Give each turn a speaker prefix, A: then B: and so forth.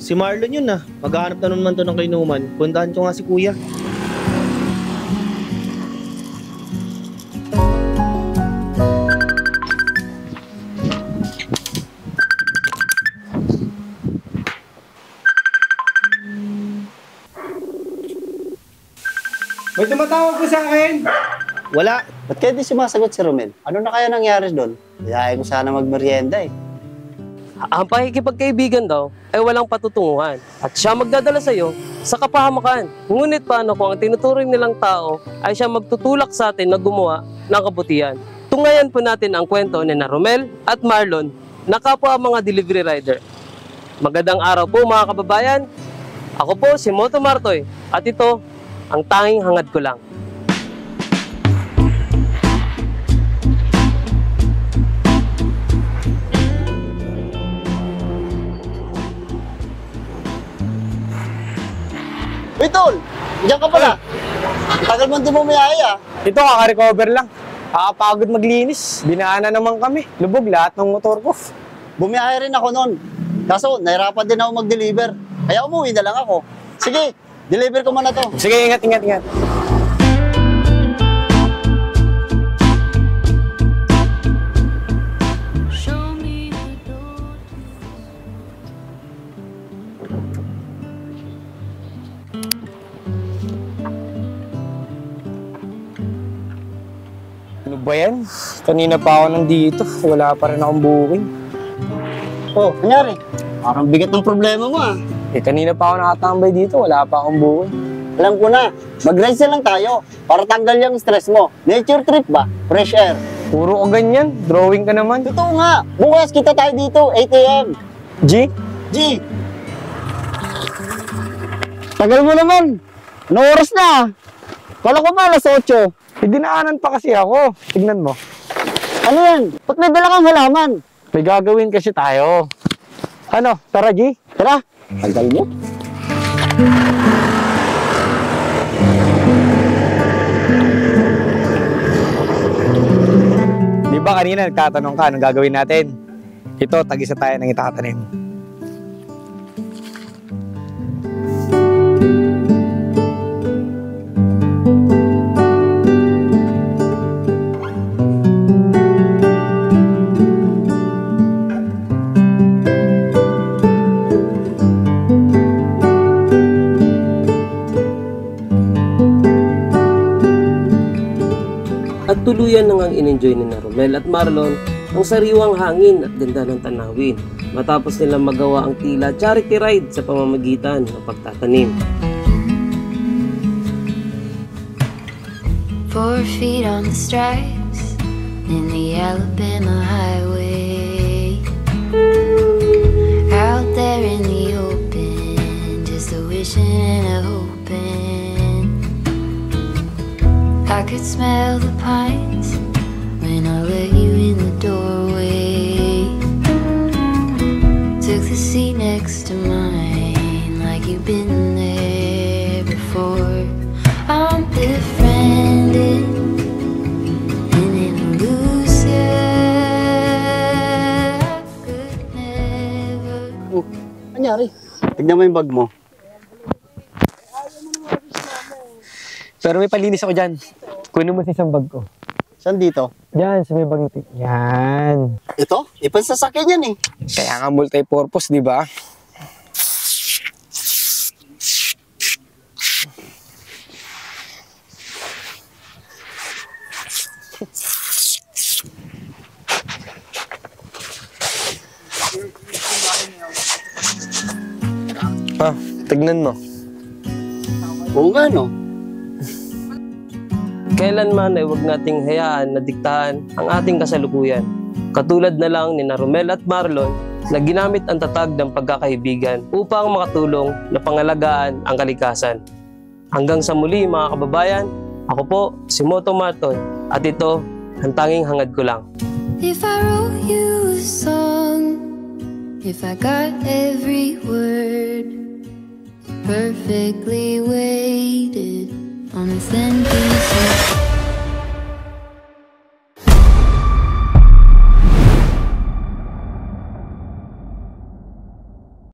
A: Si Marlon yun ah. Maghahanap na naman to ng kainuman. Puntahan ko nga si kuya.
B: May tumatawag po sa akin.
A: Wala.
C: Ba't kaya di sumasagot si Romel? Ano na kaya nangyari doon? Ayahin ko sana magmerienda eh.
D: Ang pakikipagkaibigan daw ay walang patutunguhan at siya magdadala sa iyo sa kapahamakan. Ngunit paano kung ang tinuturing nilang tao ay siya magtutulak sa atin na gumawa ng kabutihan? Tungayan po natin ang kwento ni Romel at Marlon na kapwa mga delivery rider. Magandang araw po mga kababayan. Ako po si Moto Martoy at ito ang tanging hangad ko lang.
C: Uy, Tol! Diyan ka pala. Tagal mo hindi mo mayaya ah.
B: Ito, kaka-recover lang. Kakapagod maglinis. Dinaanan naman kami. Lubog lahat ng motor ko.
C: Bumiyahe rin ako noon. Kaso, nahirapan din ako mag-deliver. Kaya umuwi na lang ako. Sige, deliver ko muna to.
B: Sige, ingat. Ano ba yan? Kanina pa ako nandito. Wala pa rin akong booking.
C: Oh, nangyari? Parang bigat ng problema mo ah.
B: Kanina pa ako nakatambay dito. Wala pa akong booking.
C: Alam ko na, mag-rise na lang tayo para tanggal yung stress mo. Nature trip ba? Fresh air.
B: Puro ka ganyan. Drawing ka naman.
C: Totoo nga, bukas kita tayo dito, 8 a.m.
B: G?
C: G! Tagal mo naman. Ano oras na? Kala ko ba alas 8?
B: Dinaanan pa kasi ako. Tignan mo.
C: Ano yan? Ba't may dala kang halaman?
B: May gagawin kasi tayo. Ano? Tara, G?
C: Tara, tagal mo.
B: Di ba kanina nagtatanong ka anong gagawin natin? Ito, tag-isa tayo ng itatanim.
D: At tuluyan na ngang in-enjoy ni Romel at Marlon ang sariwang hangin at ganda ng tanawin matapos nilang magawa ang tila charity ride sa pamamagitan ng pagtatanim.
E: 4 feet on the stripes in the Alabama highway, out there in the open, just a wishing and a hoping. I could smell the pines when I let you in the doorway. Took the seat next to mine like you've been there before. I'm befriended and in a loser. I could never.
C: Oh, nangyari? Tignan mo yung bag mo.
B: Pero may palinis ako dyan. Kunin mo sa isang bag ko.
C: Saan dito?
B: Yan, sa may bag natin. Yan.
C: Ito? Ipansasakyan yan eh.
B: Kaya nga multi-purpose, di ba? Tignan mo.
C: Oo nga no.
D: Kailanman ay huwag nating hayaan na diktahan ang ating kasalukuyan. Katulad na lang ni Romel at Marlon na ginamit ang tatag ng pagkakaibigan upang makatulong na pangalagaan ang kalikasan. Hanggang sa muli mga kababayan, ako po si Moto Martoy at ito ang tanging hangad ko lang.
E: If I wrote you a song, if I got every word perfectly weighted on a thin piece of